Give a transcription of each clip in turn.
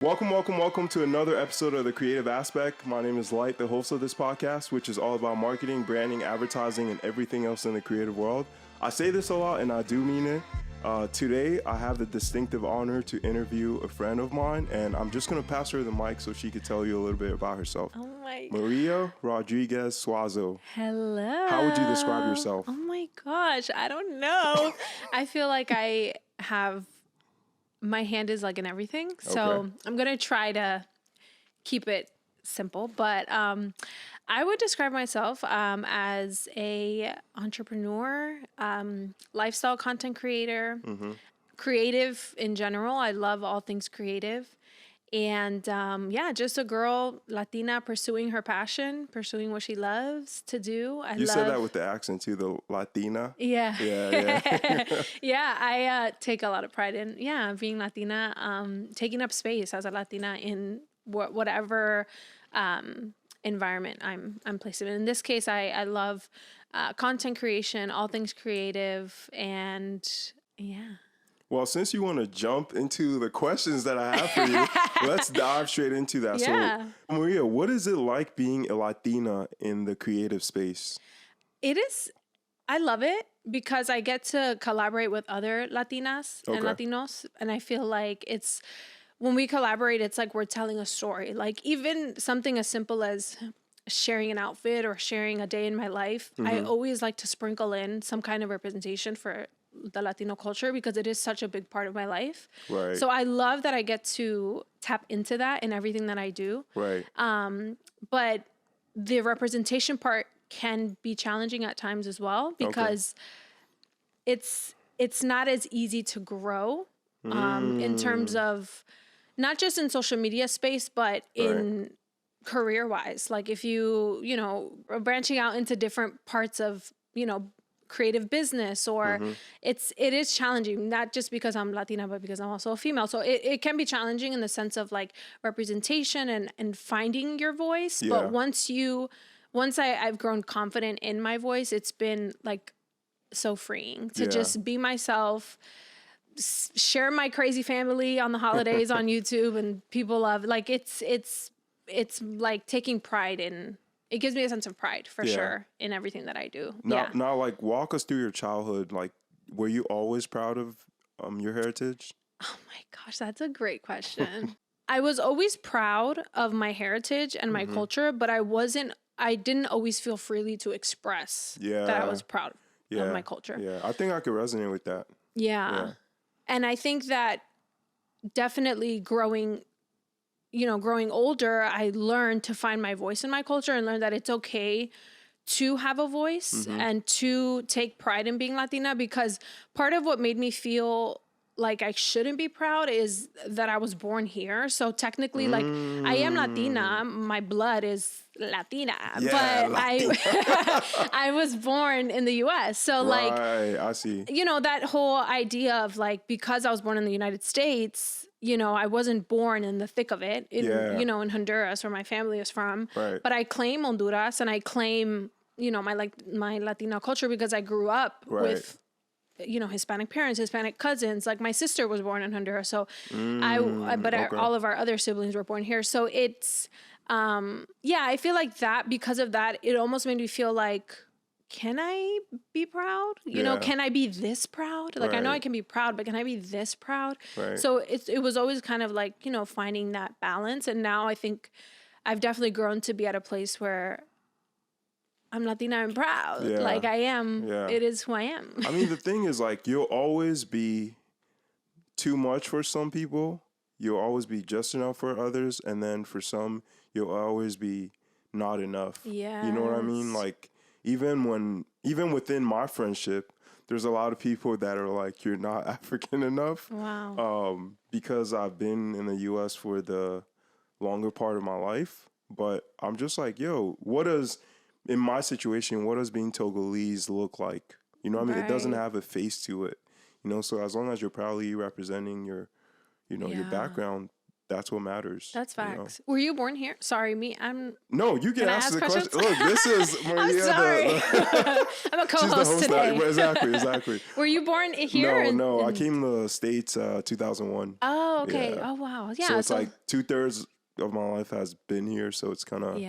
Welcome to another episode of The Creative Aspect. My name is Light, the host of this podcast, which is all about marketing, branding, advertising, and everything else in the creative world. I say this a lot, and I do mean it. Today, I have the distinctive honor to interview a friend of mine, and I'm just going to pass her the mic so she could tell you a little bit about herself. Oh my God. Maria Rodriguez Suazo. Hello. How would you describe yourself? Oh my gosh, I don't know. I feel like my hand is like in everything. So Okay. I'm going to try to keep it simple, but I would describe myself as a entrepreneur, lifestyle content creator, creative in general. I love all things creative. And just a girl, Latina, pursuing her passion, pursuing what she loves to do. You said that with the accent too, the Latina. Yeah. Yeah. Yeah, I take a lot of pride in, being Latina, taking up space as a Latina in whatever environment I'm placed in. In this case, I love content creation, all things creative, and yeah. Well, since you want to jump into the questions that I have for you, let's dive straight into that. Yeah. So, Maria, what is it like being a Latina in the creative space? I love it because I get to collaborate with other Latinas and Latinos. And I feel like when we collaborate, it's like we're telling a story. Like even something as simple as sharing an outfit or sharing a day in my life. I always like to sprinkle in some kind of representation for the Latino culture because it is such a big part of my life. Right. So I love that I get to tap into that in everything that I do. Right. But the representation part can be challenging at times as well because it's not as easy to grow in terms of not just in social media space, but in career wise. Like if you are branching out into different parts of, creative business or it is challenging, not just because I'm Latina, but because I'm also a female. So it can be challenging in the sense of like representation and finding your voice. Yeah. But once I've grown confident in my voice, it's been like so freeing to just be myself, share my crazy family on the holidays on YouTube, and people love, like, it's like taking pride in, it gives me a sense of pride for sure in everything that I do. Now, like, walk us through your childhood. Like, were you always proud of your heritage? Oh my gosh, that's a great question. I was always proud of my heritage and my culture, but I didn't always feel freely to express that I was proud of my culture. Yeah, I think I could resonate with that. Yeah. And I think that definitely growing older, I learned to find my voice in my culture and learn that it's okay to have a voice and to take pride in being Latina, because part of what made me feel like I shouldn't be proud is that I was born here. So technically, like, I am Latina, my blood is Latina, but I was born in the US. So like, I see. That whole idea of like, because I was born in the United States, I wasn't born in the thick of it in Honduras, where my family is from, but I claim Honduras and I claim, my Latino culture because I grew up with, Hispanic parents, Hispanic cousins. Like my sister was born in Honduras. So all of our other siblings were born here. So it's, I feel like that because of that, it almost made me feel like, can I be proud? Can I be this proud? Like, I know I can be proud, but can I be this proud? Right. So it was always kind of like, finding that balance. And now I think I've definitely grown to be at a place where I'm Latina and proud. Yeah. Like I am. Yeah. It is who I am. I mean, the thing is, like, you'll always be too much for some people. You'll always be just enough for others. And then for some, you'll always be not enough. Yeah. You know what I mean? Like, even within my friendship, there's a lot of people that are like, you're not African enough. Wow. Because I've been in the U.S. for the longer part of my life. But I'm just like, yo, in my situation, what does being Togolese look like? You know what I mean? It doesn't have a face to it. So as long as you're proudly representing your, your background, that's what matters. That's facts. Were you born here? Sorry, No, you can ask the question. Look, this is Maria. I'm sorry. I'm a co-host today. Exactly. Were you born here? No. I came to the States 2001. Oh, okay. Yeah. Oh, wow. Yeah. So it's like 2/3 of my life has been here. So it's kind of,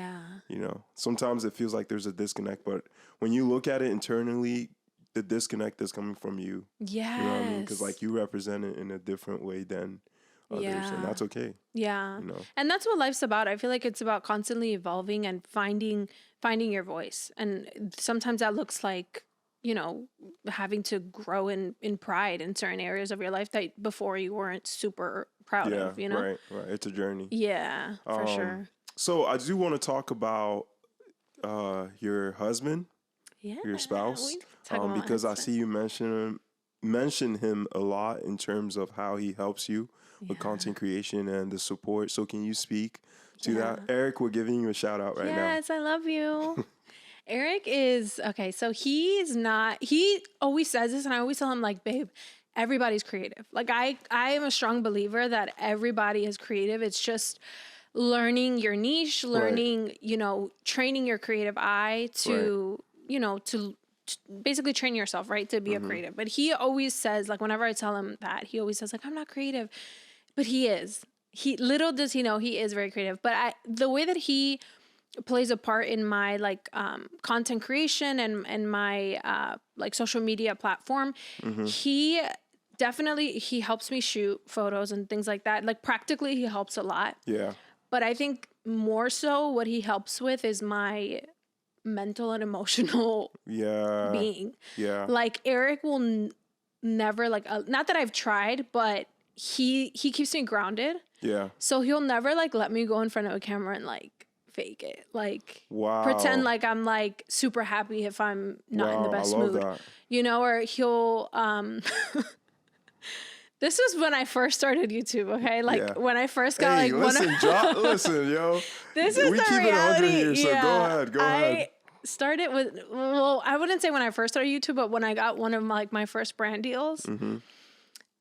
sometimes it feels like there's a disconnect. But when you look at it internally, the disconnect is coming from you. Yes. You know what I mean? Because like you represent it in a different way than others, and that's okay. Yeah. And that's what life's about. I feel like it's about constantly evolving and finding your voice. And sometimes that looks like, having to grow in pride in certain areas of your life that before you weren't super proud of, Right. It's a journey. Yeah, for sure. So I do want to talk about your husband, your spouse, because I see you mention him a lot in terms of how he helps you with content creation and the support. So can you speak to that? Eric, we're giving you a shout out right now. Yes, I love you. Eric is, okay, so he always says this, and I always tell him, like, babe, everybody's creative. Like, I am a strong believer that everybody is creative. It's just learning your niche, learning, training your creative eye to, to basically train yourself, right, to be a creative. But he always says, like, whenever I tell him that, he always says, like, I'm not creative. But he is. Little does he know, he is very creative. But the way that he plays a part in my content creation and my like social media platform, he helps me shoot photos and things like that. Like, practically he helps a lot. Yeah. But I think more so what he helps with is my mental and emotional being. Yeah. Like, Eric will never, like, not that I've tried, but he keeps me grounded. Yeah. So he'll never, like, let me go in front of a camera and, like, fake it. Like, pretend like I'm, like, super happy if I'm not in the best mood. That. Or he'll this was when I first started YouTube, okay? Like, when I first got, listen, yo. This is the reality. Here, so go ahead. Started with, I wouldn't say when I first started YouTube, but when I got one of my first brand deals,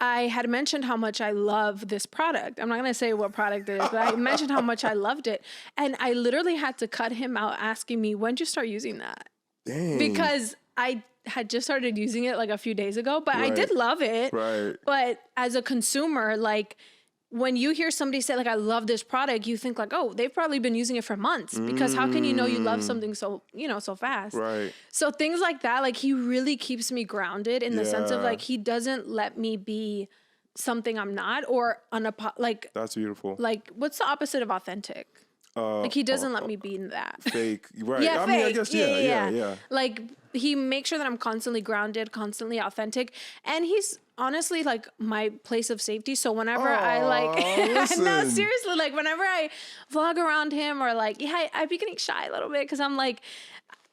I had mentioned how much I love this product. I'm not going to say what product it is, but I mentioned how much I loved it. And I literally had to cut him out asking me, when did you start using that? Dang. Because I had just started using it like a few days ago, but I did love it. Right. But as a consumer, like, when you hear somebody say, like, I love this product, you think, like, oh, they've probably been using it for months, because how can you know you love something so, so fast? Right. So things like that, like, he really keeps me grounded in the sense of, like, he doesn't let me be something I'm not, or like. That's beautiful. Like, what's the opposite of authentic? Like, he doesn't let me be in that. Fake. Right. Yeah, fake. I guess, yeah. Like, he makes sure that I'm constantly grounded, constantly authentic. And he's honestly, like, my place of safety. So whenever I, like, no, seriously, like, whenever I vlog around him, or, like, I'd be getting shy a little bit, because I'm like,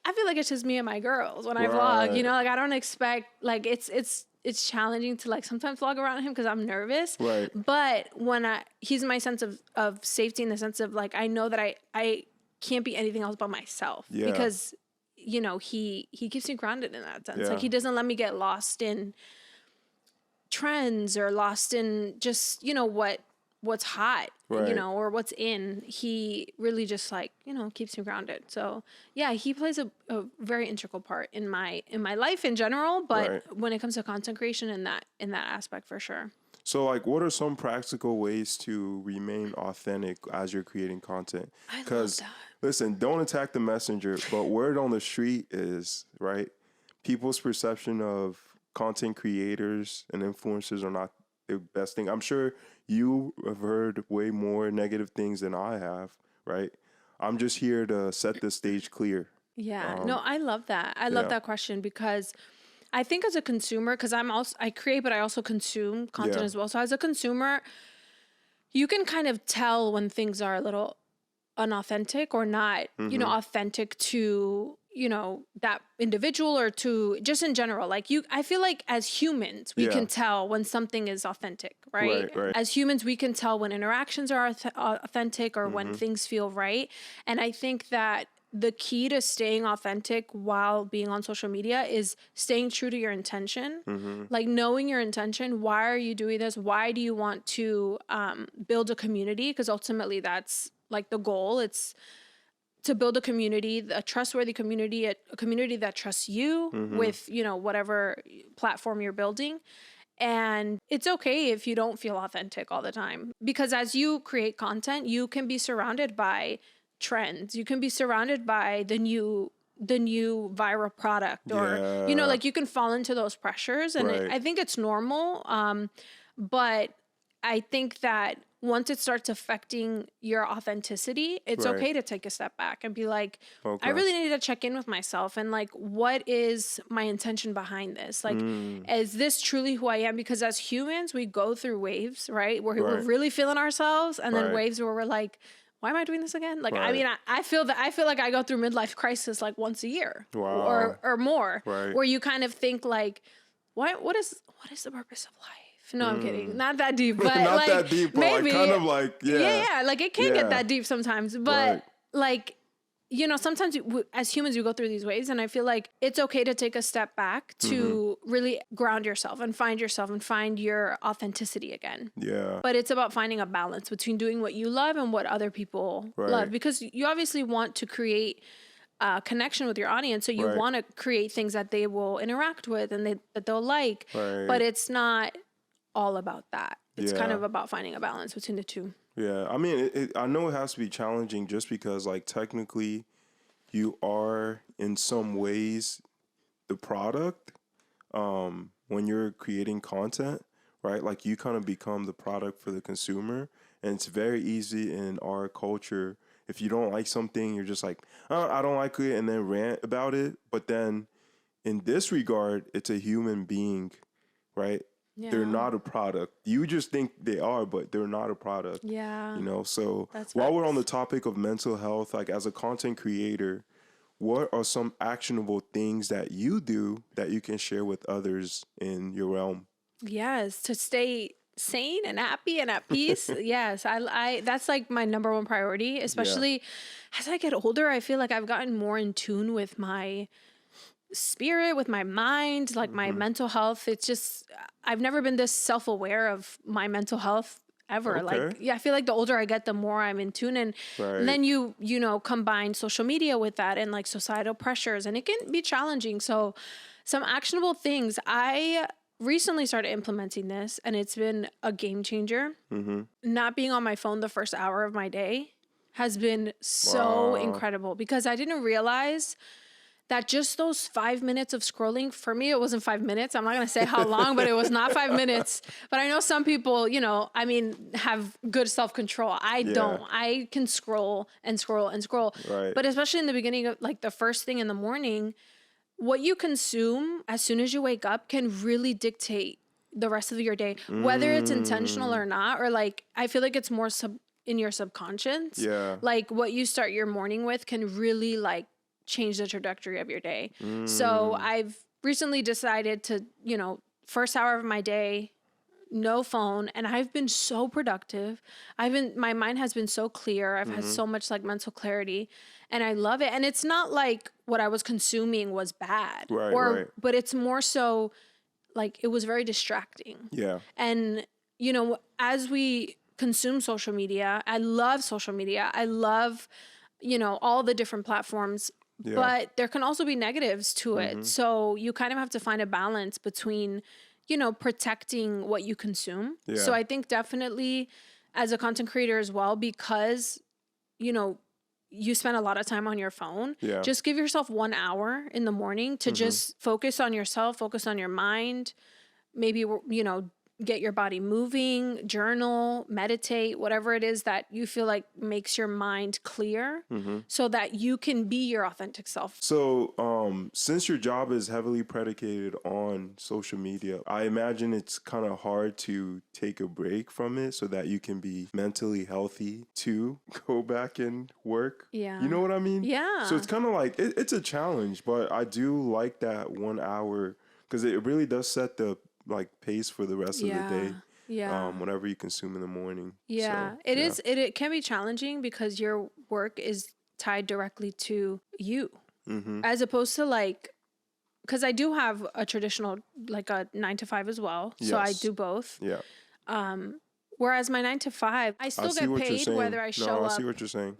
I feel like it's just me and my girls when I vlog, like, I don't expect, like, it's challenging to, like, sometimes vlog around him because I'm nervous. Right. But when he's my sense of safety, in the sense of, like, I know that I can't be anything else but myself. Yeah. Because, he keeps me grounded in that sense. Yeah. Like, he doesn't let me get lost in trends, or lost in just, what's hot, or what's in. He really just, like, keeps me grounded. So yeah, he plays a very integral part in my life in general, but when it comes to content creation, in that aspect, for sure. So, like, what are some practical ways to remain authentic as you're creating content? Because, listen, don't attack the messenger, but word on the street is, right, people's perception of content creators and influencers are not the best thing. I'm sure you have heard way more negative things than I have, right? I'm just here to set the stage clear. Yeah, no, I love that. I love that question, because I think as a consumer, because I create, but I also consume content as well. So as a consumer, you can kind of tell when things are a little unauthentic or not, authentic to, that individual, or to just in general. Like, I feel like as humans, we can tell when something is authentic, right? As humans, we can tell when interactions are authentic, or when things feel right. And I think that the key to staying authentic while being on social media is staying true to your intention. Like knowing your intention. Why are you doing this? Why do you want to build a community? Because ultimately that's like the goal. It's to build a community, a trustworthy community, a community that trusts you with, you know, whatever platform you're building. And it's okay if you don't feel authentic all the time, because as you create content, you can be surrounded by trends. You can be surrounded by the new viral product, or, you know, like you can fall into those pressures. And I think it's normal. But I think that once it starts affecting your authenticity, it's okay to take a step back and be like, I really need to check in with myself. And like, what is my intention behind this? Like, is this truly who I am? Because as humans, we go through waves, right? Where we're really feeling ourselves. And then waves where we're like, why am I doing this again? Like, I mean, I feel like I go through midlife crisis like once a year or more, where you kind of think like, what is the purpose of life? No, I'm kidding. Not that deep, but not like that deep, but maybe like kind of like, yeah, like it can get that deep sometimes, but like, you know, sometimes as humans, you go through these waves, and I feel like it's okay to take a step back to really ground yourself and find your authenticity again. Yeah. But it's about finding a balance between doing what you love and what other people love, because you obviously want to create connection with your audience. So you want to create things that they will interact with and that they'll like, but it's not all about that. It's kind of about finding a balance between the two. Yeah, I mean, I know it has to be challenging just because, like, technically you are in some ways the product when you're creating content, right? Like, you kind of become the product for the consumer. And it's very easy in our culture. If you don't like something, you're just like, oh, I don't like it, and then rant about it. But then in this regard, it's a human being, right? Yeah. They're not a product. You just think they are, but they're not a product. Yeah. You know, so while we're on the topic of mental health, like as a content creator, what are some actionable things that you do that you can share with others in your realm? Yes, to stay sane and happy and at peace. Yes, I that's like my number one priority, especially as I get older. I feel like I've gotten more in tune with my spirit, with my mind, like my mental health. It's just, I've never been this self-aware of my mental health ever. Like, I feel like the older I get, the more I'm in tune. And then you know, combine social media with that and like societal pressures, and it can be challenging. So some actionable things, I recently started implementing this, and it's been a game changer. Not being on my phone the first hour of my day has been so incredible, because I didn't realize that just those 5 minutes of scrolling, for me, it wasn't 5 minutes. I'm not going to say how long, but it was not 5 minutes. But I know some people, you know, I mean, have good self-control. I don't. I can scroll and scroll and scroll. But especially in the beginning of like the first thing in the morning, what you consume as soon as you wake up can really dictate the rest of your day, whether it's intentional or not, or like, I feel like it's more in your subconscious. Yeah. Like what you start your morning with can really like change the trajectory of your day. So I've recently decided to, you know, first hour of my day, no phone. And I've been so productive. My mind has been so clear. I've had so much like mental clarity, and I love it. And it's not like what I was consuming was bad, but it's more so like it was very distracting. Yeah. And, you know, as we consume social media, I love social media. I love, you know, all the different platforms. Yeah. But there can also be negatives to it. So you kind of have to find a balance between, you know, protecting what you consume. Yeah. So I think definitely as a content creator as well, because, you know, you spend a lot of time on your phone, just give yourself 1 hour in the morning to just focus on yourself, focus on your mind, maybe, you know, get your body moving, journal, meditate, whatever it is that you feel like makes your mind clear so that you can be your authentic self. So since your job is heavily predicated on social media, I imagine it's kind of hard to take a break from it so that you can be mentally healthy to go back and work. Yeah. You know what I mean? Yeah. So it's kind of like, it's a challenge, but I do like that 1 hour because it really does set the like pace for the rest of the day. Yeah. Whatever you consume in the morning. Yeah. So, it can be challenging because your work is tied directly to you, as opposed to like, because I do have a traditional, like a 9 to 5 as well. So I do both. Yeah. Whereas my 9 to 5, I still get paid whether I show up. I see what you're saying.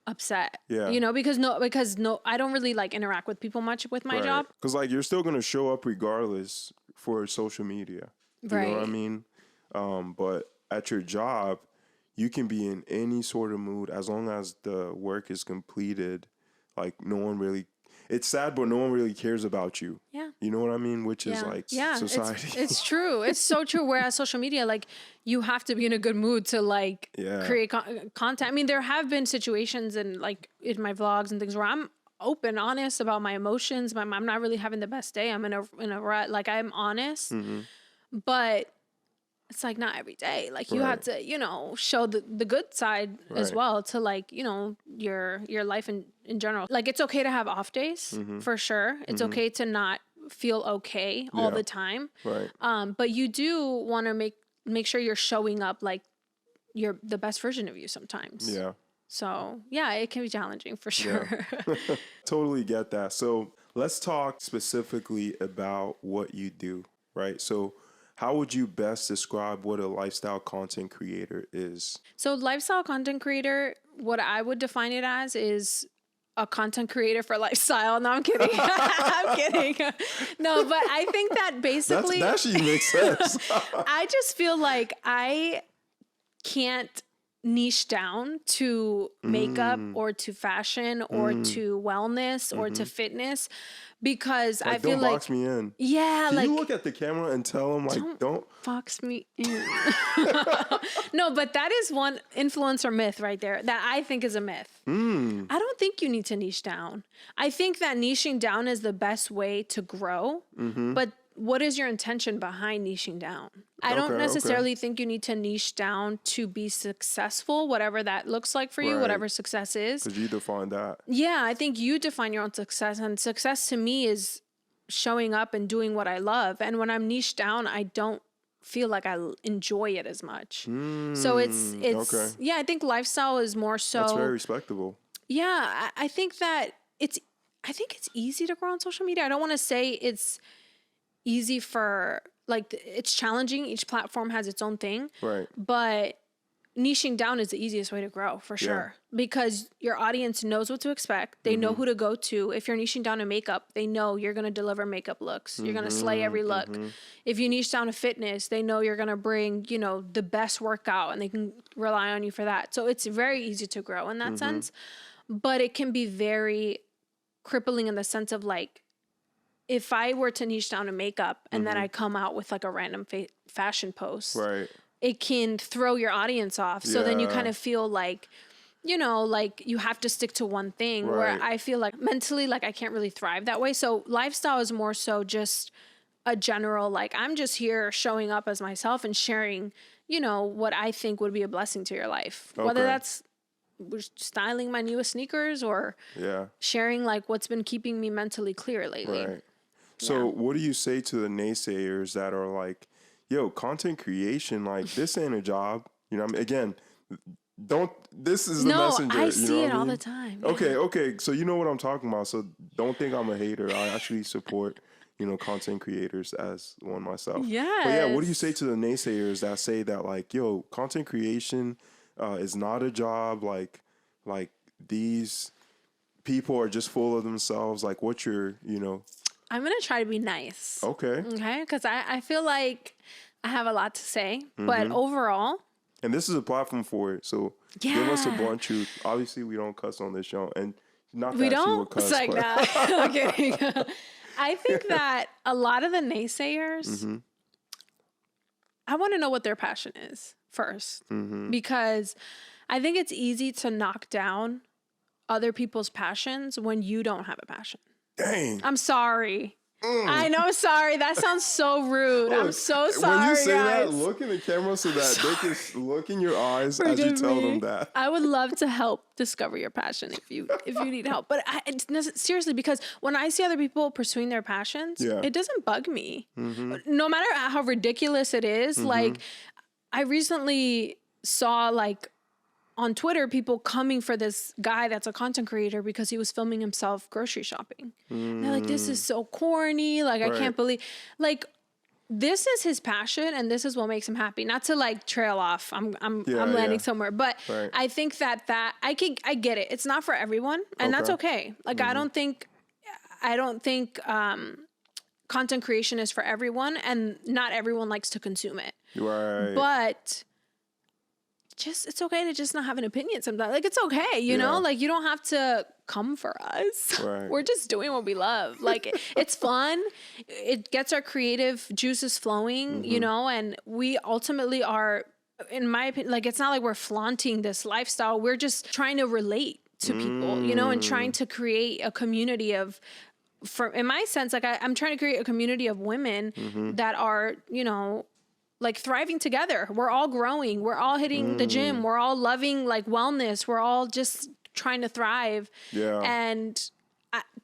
Upset. Yeah. You know, because I don't really like interact with people much with my job. Because like you're still gonna show up regardless for social media. You know what I mean? But at your job, you can be in any sort of mood as long as the work is completed. Like no one really, it's sad, but no one really cares about you. Yeah. You know what I mean? Which is like society. It's true. It's so true. Whereas social media, like you have to be in a good mood to like create content. I mean, there have been situations and like in my vlogs and things where I'm open, honest about my emotions. I'm not really having the best day. I'm in a rut. Like I'm honest, but it's like not every day. Like you have to, you know, show the good side as well to like, you know, your life in general. Like it's okay to have off days for sure. It's okay to not feel okay all the time. Right. But you do want to make sure you're showing up like you're the best version of you sometimes. Yeah. So yeah, it can be challenging for sure. Yeah. Totally get that. So let's talk specifically about what you do, right? So how would you best describe what a lifestyle content creator is? So lifestyle content creator, what I would define it as is a content creator for lifestyle. No, I'm kidding. I'm kidding. No, but I think that basically... That actually makes sense. I just feel like I can't niche down to makeup or to fashion or to wellness or to fitness because like, I feel don't like... box me in. Yeah. Can you look at the camera and tell them like, don't box me in. No, but that is one influencer myth right there that I think is a myth. I don't think you need to niche down. I think that niching down is the best way to grow, but what is your intention behind niching down? I don't necessarily think you need to niche down to be successful, whatever that looks like for you, whatever success is. Because you define that. Yeah, I think you define your own success. And success to me is showing up and doing what I love. And when I'm niche down, I don't feel like I enjoy it as much. So it's yeah, I think lifestyle is more so. That's very respectable. Yeah, I think that it's easy to grow on social media. I don't want to say it's easy for like it's challenging. Each platform has its own thing. Right. But niching down is the easiest way to grow for sure because your audience knows what to expect. They know who to go to. If you're niching down to makeup, they know you're going to deliver makeup looks. You're going to slay every look. If you niche down to fitness, they know you're going to bring, you know, the best workout and they can rely on you for that. So it's very easy to grow in that sense, but it can be very crippling in the sense of like, if I were to niche down to makeup and then I come out with like a random fashion post, it can throw your audience off. So then you kind of feel like, you know, like you have to stick to one thing where I feel like mentally, like I can't really thrive that way. So lifestyle is more so just a general, like I'm just here showing up as myself and sharing, you know, what I think would be a blessing to your life. Whether that's styling my newest sneakers or sharing like what's been keeping me mentally clear lately. Right. So what do you say to the naysayers that are like, yo, content creation, like this ain't a job. You know what I mean? Again, this is the messenger. I see it all the time. Okay. So you know what I'm talking about. So don't think I'm a hater. I actually support, you know, content creators as one myself. Yes. But yeah, what do you say to the naysayers that say that like, yo, content creation is not a job. Like these people are just full of themselves. Like what's your, you know... I'm going to try to be nice. Okay. Because I feel like I have a lot to say. But overall... And this is a platform for it. So give us a blunt truth. Obviously, we don't cuss on this show. And not that we don't? Would cuss. It's like that. Okay. I think that a lot of the naysayers... I want to know what their passion is first. Because I think it's easy to knock down other people's passions when you don't have a passion. Dang. I'm sorry. I know, sorry. That sounds so rude. Look, I'm so sorry. When you say guys. that, look in the camera so that they can look in your eyes as you tell them that. I would love to help discover your passion if you need help. But seriously, because when I see other people pursuing their passions, it doesn't bug me. No matter how ridiculous it is. Like I recently saw like on Twitter, people coming for this guy that's a content creator because he was filming himself grocery shopping. They're like, this is so corny. Like, I can't believe, like, this is his passion and this is what makes him happy. Not to like trail off. I'm landing somewhere, but I think that I get it. It's not for everyone, and that's okay. Like, I don't think content creation is for everyone, and not everyone likes to consume it. Right. But it's okay to just not have an opinion sometimes. Like, it's okay, you know? Like, you don't have to come for us. Right. We're just doing what we love. Like, it's fun. It gets our creative juices flowing, you know? And we ultimately are, in my opinion, like, it's not like we're flaunting this lifestyle. We're just trying to relate to people, you know, and trying to create a community of, in my sense, like, I'm trying to create a community of women that are, you know, like, thriving together. We're all growing. We're all hitting the gym. We're all loving, like, wellness. We're all just trying to thrive. Yeah. And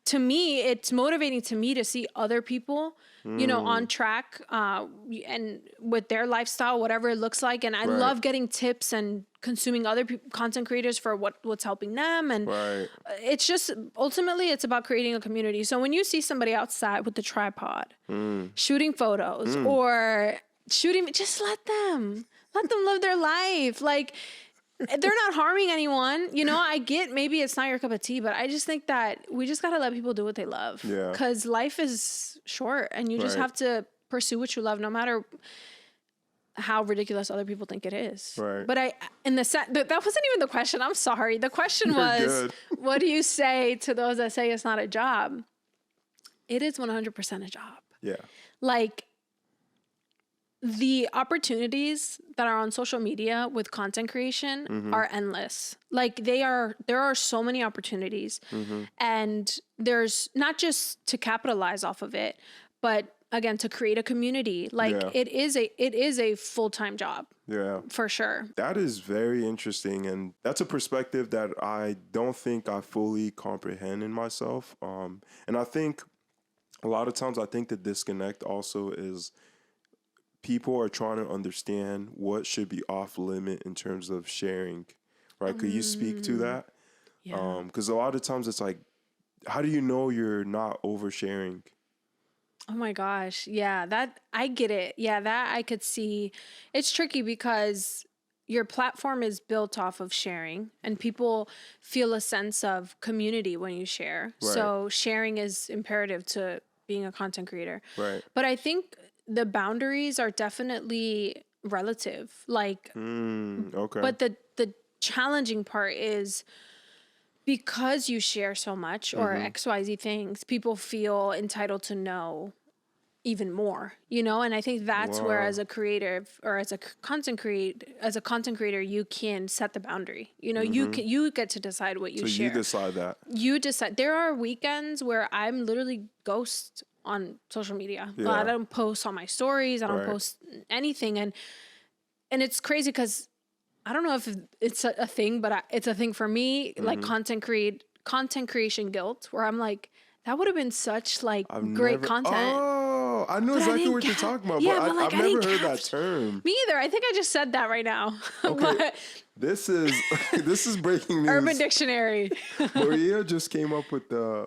to me, it's motivating to me to see other people, you know, on track and with their lifestyle, whatever it looks like. And I love getting tips and consuming other content creators for what's helping them. And it's just, ultimately, it's about creating a community. So when you see somebody outside with the tripod, shooting photos or just let them live their life. Like, they're not harming anyone, you know. I get maybe it's not your cup of tea, but I just think that we just got to let people do what they love. Yeah. Because life is short, and you just have to pursue what you love, no matter how ridiculous other people think it is. Right. But that wasn't even the question. I'm sorry. The question was, what do you say to those that say it's not a job? It is 100% a job. Yeah. Like, the opportunities that are on social media with content creation are endless. Like, there are so many opportunities, and there's not just to capitalize off of it, but again, to create a community. Like, it is a full-time job. Yeah, for sure. That is very interesting. And that's a perspective that I don't think I fully comprehend in myself. And I think a lot of times, I think the disconnect also is, people are trying to understand what should be off limit in terms of sharing, right? Could you speak to that? Yeah. Because a lot of times it's like, how do you know you're not oversharing? Oh my gosh. Yeah, that I get it. Yeah, that I could see. It's tricky because your platform is built off of sharing, and people feel a sense of community when you share. Right. So sharing is imperative to being a content creator. Right. But I think the boundaries are definitely relative. Like, okay. But the challenging part is, because you share so much or XYZ things, people feel entitled to know even more, you know? And I think that's where, as a creative or as a content creator, you can set the boundary. You know, you get to decide what you share. So you decide that. You decide. There are weekends where I'm literally ghost on social media. Yeah. I don't post on my stories. I don't post anything. And it's crazy because I don't know if it's a thing, but it's a thing for me, like content creation guilt, where I'm like, that would have been such like great content. Oh, I know exactly what you're talking about. Yeah, but I've never heard that term. Me either. I think I just said that right now. Okay. But this is breaking news. Urban Dictionary. Maria just came up with a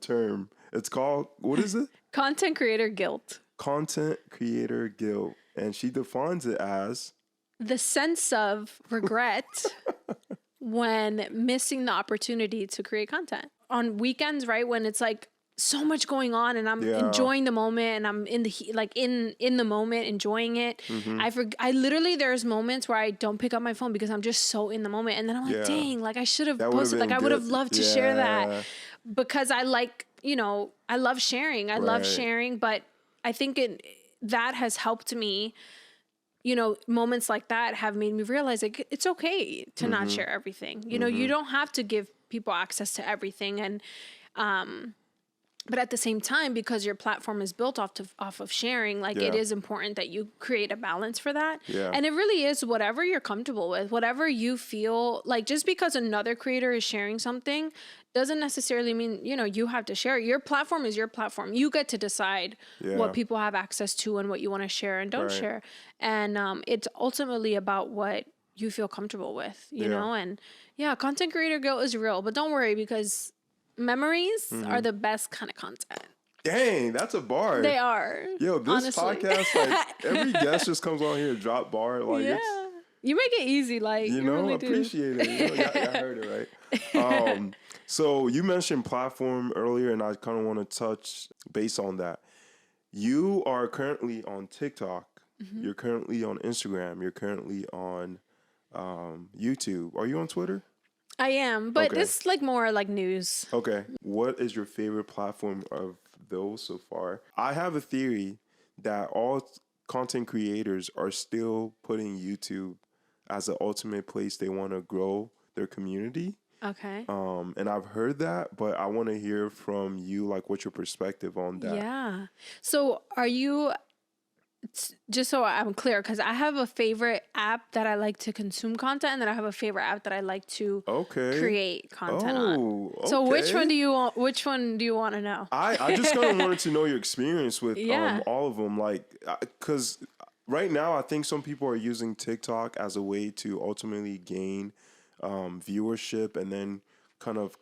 term. It's called, what is it? Content creator guilt. Content creator guilt. And she defines it as the sense of regret when missing the opportunity to create content. On weekends, right? When it's like so much going on and I'm enjoying the moment and I'm in the moment enjoying it. I literally, there's moments where I don't pick up my phone because I'm just so in the moment. And then I'm like, dang, like I should have posted, like I would have loved to share that, because I like, you know, I love sharing. I love sharing, but I think that has helped me, you know, moments like that have made me realize like it's okay to not share everything. You know, you don't have to give people access to everything. And, but at the same time, because your platform is built off of sharing, like it is important that you create a balance for that. Yeah. And it really is whatever you're comfortable with, whatever you feel like. Just because another creator is sharing something doesn't necessarily mean, you know, you have to share it. Your platform is your platform. You get to decide what people have access to and what you want to share and don't share. And it's ultimately about what you feel comfortable with, you know? And yeah, content creator guilt is real, but don't worry because memories are the best kind of content. Dang, that's a bar. They are. Yo, this podcast, like every guest just comes on here to drop bar. Like it's, you make it easy, like you know, really appreciate it. You know, I heard it right. So you mentioned platform earlier, and I kind of want to touch base on that. You are currently on TikTok. You're currently on Instagram. You're currently on YouTube. Are you on Twitter? I am, but it's like more like news. Okay. What is your favorite platform of those so far? I have a theory that all content creators are still putting YouTube as the ultimate place they want to grow their community. Okay. And I've heard that, but I want to hear from you, like, what's your perspective on that? Yeah. So are you, just so I'm clear, because I have a favorite app that I like to consume content, and then I have a favorite app that I like to create content on. So which one do you want? Which one do you want to know? I just kind of wanted to know your experience with all of them, like, because right now I think some people are using TikTok as a way to ultimately gain viewership, and then kind of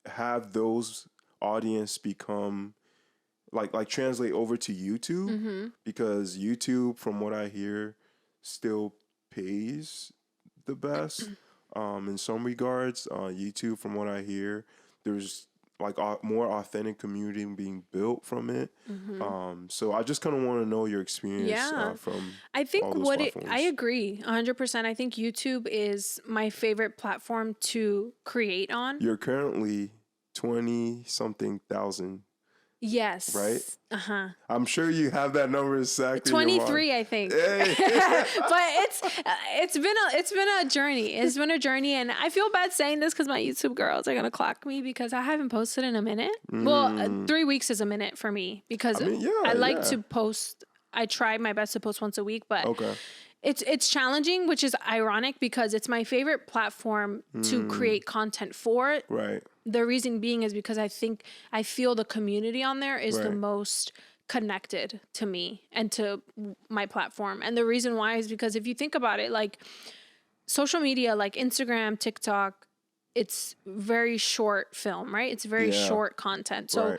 have those audience become like translate over to YouTube, because YouTube, from what I hear, still pays the best in some regards. YouTube, from what I hear, there's like more authentic community being built from it. So I just kind of want to know your experience from I think all those platforms. I agree 100%. I think YouTube is my favorite platform to create on. You're currently 20-something thousand. Yes. Right? Uh-huh. I'm sure you have that number exactly. 23, I think. Hey. But it's been a journey. It's been a journey, and I feel bad saying this because my YouTube girls are gonna clock me because I haven't posted in a minute. Well, 3 weeks is a minute for me because I like to post. I try my best to post once a week, but it's challenging, which is ironic because it's my favorite platform to create content for. Right. The reason being is because I feel the community on there is the most connected to me and to my platform. And the reason why is because if you think about it, like social media, like Instagram, TikTok, it's very short film, right? It's very short content. So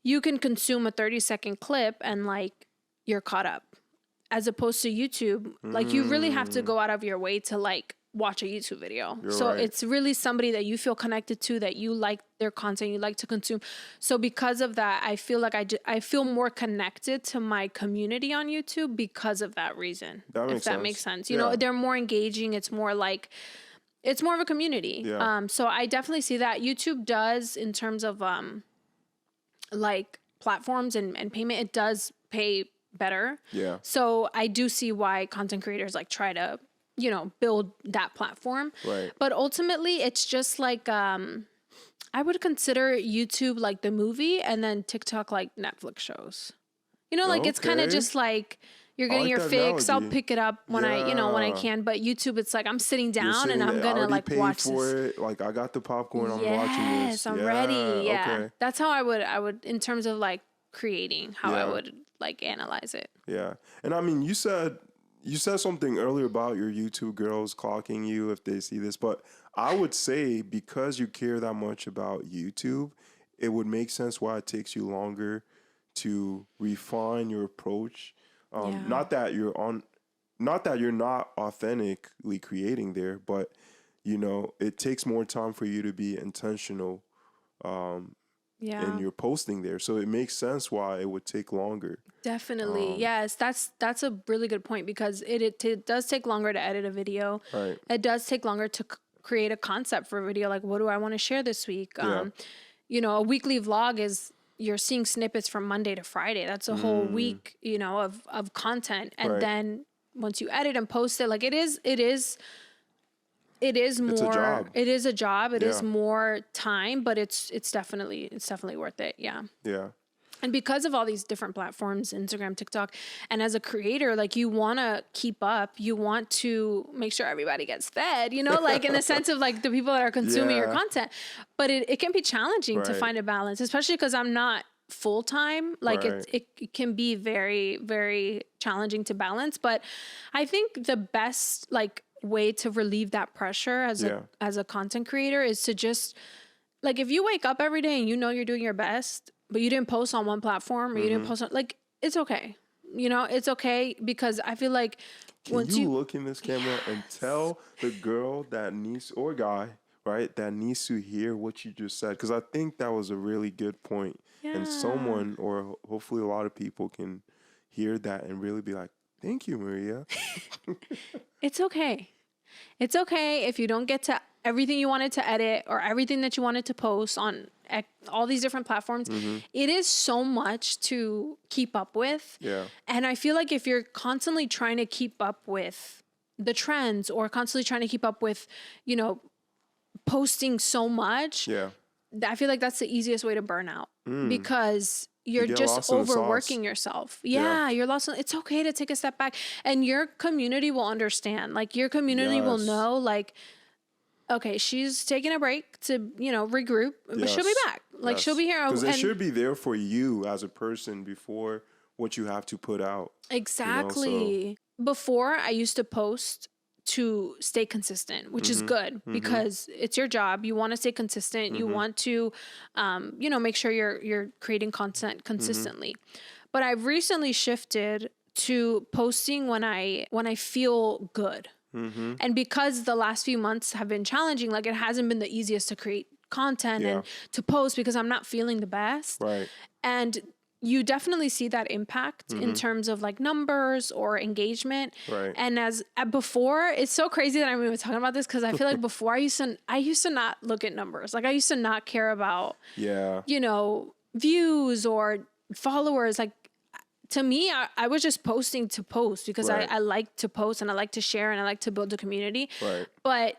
you can consume a 30-second clip and like you're caught up. As opposed to YouTube, like you really have to go out of your way to like watch a YouTube video. It's really somebody that you feel connected to, that you like their content, you like to consume. So because of that, I feel like I feel more connected to my community on YouTube because of that reason. That makes sense. You know, they're more engaging. It's more like, it's more of a community. So I definitely see that. YouTube does, in terms of like platforms and payment, it does pay better. So I do see why content creators like try to, you know, build that platform. But ultimately it's just like I would consider YouTube like the movie, and then TikTok like Netflix shows. You know, like it's kind of just like you're getting your fix. Analogy. I'll pick it up when when I can. But YouTube, it's like I'm sitting down and I'm gonna like watch this. It. Like I got the popcorn. I'm watching this. Yes, I'm ready. Yeah, okay. That's how I would in terms of like creating, how I would like analyze it. Yeah, and I mean, you said something earlier about your YouTube girls clocking you if they see this, but I would say because you care that much about YouTube, it would make sense why it takes you longer to refine your approach. Not that you're not authentically creating there, but you know, it takes more time for you to be intentional in your posting there. So it makes sense why it would take longer. Definitely. Yes, that's a really good point, because it does take longer to edit a video. It does take longer to create a concept for a video. Like, what do I want to share this week? You know, a weekly vlog is, you're seeing snippets from Monday to Friday. That's a whole week, you know, of content. And then once you edit and post it, like it is more, it is a job. It is more time, but it's definitely worth it. Yeah. And because of all these different platforms, Instagram, TikTok, and as a creator, like you want to keep up, you want to make sure everybody gets fed, you know, like in the sense of like the people that are consuming your content. But it can be challenging to find a balance, especially because I'm not full-time. Like it can be very, very challenging to balance. But I think the best, like way to relieve that pressure as a content creator is to just, like, if you wake up every day and you know you're doing your best, but you didn't post on one platform or you didn't post on, like, it's okay. You know, it's okay, because I feel like once you look in this camera and tell the girl that needs, or guy, right, that needs to hear what you just said, because I think that was a really good point. Yeah. And someone, or hopefully a lot of people, can hear that and really be like, thank you, Maria. It's okay. It's okay if you don't get to everything you wanted to edit or everything that you wanted to post on all these different platforms. It is so much to keep up with. Yeah. And I feel like if you're constantly trying to keep up with the trends or constantly trying to keep up with, you know, posting so much, I feel like that's the easiest way to burn out, because you're just overworking yourself. Yeah, you're lost. It's okay to take a step back, and your community will understand. Like, your community will know, like, okay, she's taking a break to, you know, regroup, but she'll be back. Like, she'll be here. Because they should be there for you as a person before what you have to put out. Exactly. You know, so. Before, I used to post to stay consistent, which is good, because it's your job. You want to stay consistent. You want to, you know, make sure you're creating content consistently. But I've recently shifted to posting when I feel good. And because the last few months have been challenging, like, it hasn't been the easiest to create content and to post because I'm not feeling the best. Right. And you definitely see that impact in terms of, like, numbers or engagement. Right. And as before, it's so crazy that I'm even talking about this, because I feel like before I used to not look at numbers. Like, I used to not care about, you know, views or followers. Like, to me, I was just posting to post because I like to post and I like to share and I like to build a community. Right. But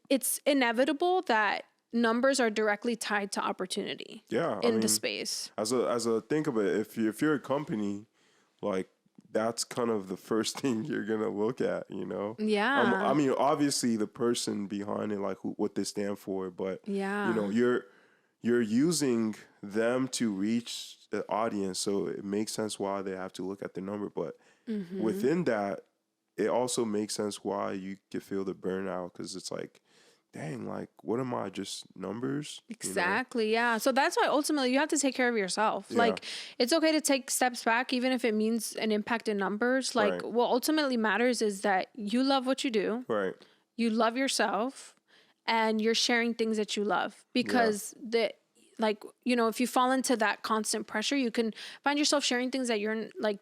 it's inevitable that numbers are directly tied to opportunity. Yeah, in the space. As a think of it, if you're a company, like, that's kind of the first thing you're gonna look at, you know. Yeah. I mean, obviously the person behind it, like, what they stand for, but you know, you're using them to reach the audience, so it makes sense why they have to look at the number. But within that, it also makes sense why you could feel the burnout, because it's like, dang, like, what am I, just numbers? Exactly. You know? Yeah. So that's why ultimately you have to take care of yourself. Yeah. Like, it's okay to take steps back, even if it means an impact in numbers. Like, what ultimately matters is that you love what you do. Right. You love yourself, and you're sharing things that you love, because like, you know, if you fall into that constant pressure, you can find yourself sharing things that you're, like,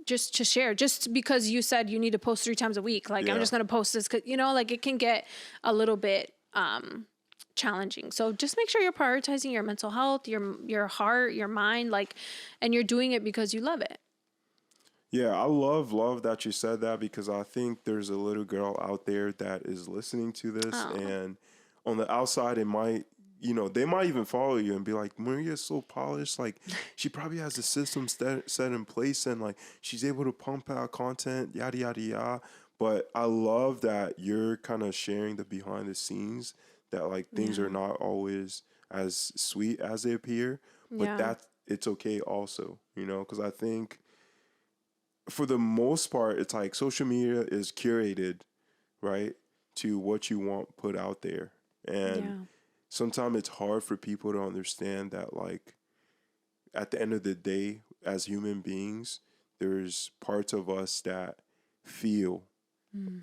just to share, just because you said you need to post 3 times a week. Like, I'm just going to post this, 'cause, you know, like, it can get a little bit challenging. So just make sure you're prioritizing your mental health, your heart, your mind, like, and you're doing it because you love it. Yeah, I love that you said that, because I think there's a little girl out there that is listening to this, and on the outside, it might, you know, they might even follow you and be like, Maria's so polished. Like, she probably has a system set in place, and, like, she's able to pump out content, yada, yada, yada. But I love that you're kind of sharing the behind the scenes, that, like, things are not always as sweet as they appear, but that it's okay also, you know, because I think for the most part, it's like social media is curated, right, to what you want put out there. And sometimes it's hard for people to understand that, like, at the end of the day, as human beings, there's parts of us that feel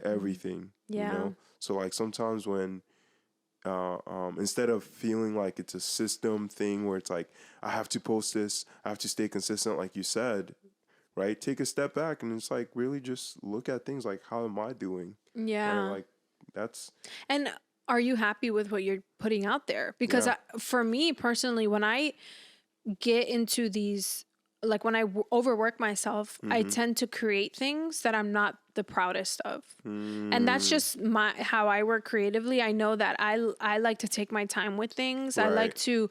everything, you know? So, like, sometimes when, instead of feeling like it's a system thing where it's like, I have to post this, I have to stay consistent, like you said, right? Take a step back and it's like, really just look at things like, how am I doing? Yeah. Right? Like, that's... And are you happy with what you're putting out there? Because for me personally, when I get into these, like, when I overwork myself, I tend to create things that I'm not the proudest of. And that's just how I work creatively. I know that I like to take my time with things. Right. I like to,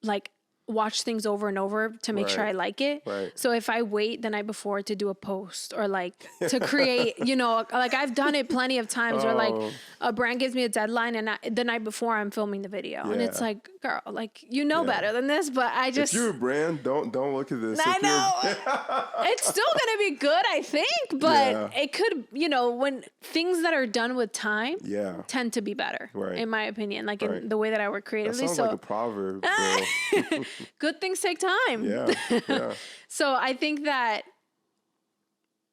like, watch things over and over to make sure I like it. Right. So if I wait the night before to do a post or like to create, you know, like I've done it plenty of times where like a brand gives me a deadline and the night before I'm filming the video and it's like, girl, like, you know better than this, but I just... If you're a brand, don't look at this. I know. It's still going to be good, I think, but it could, you know, when things that are done with time tend to be better, in my opinion, like in the way that I work creatively. That sounds like a proverb. Good things take time. Yeah. So I think that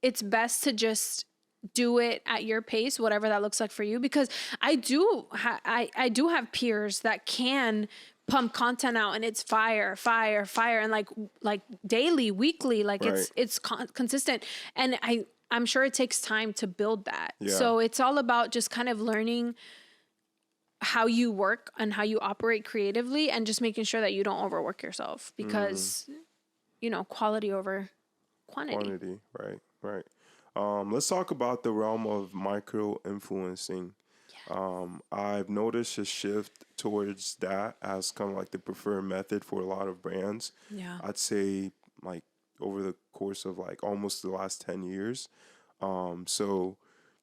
it's best to just do it at your pace, whatever that looks like for you, because I do have peers that can pump content out and it's fire and like daily, weekly, like it's consistent. And I'm sure it takes time to build that. So it's all about just kind of learning how you work and how you operate creatively and just making sure that you don't overwork yourself because, you know, quality over quantity. Right. Let's talk about the realm of micro-influencing. I've noticed a shift towards that as kind of like the preferred method for a lot of brands. Yeah. I'd say like over the course of like almost the last 10 years. So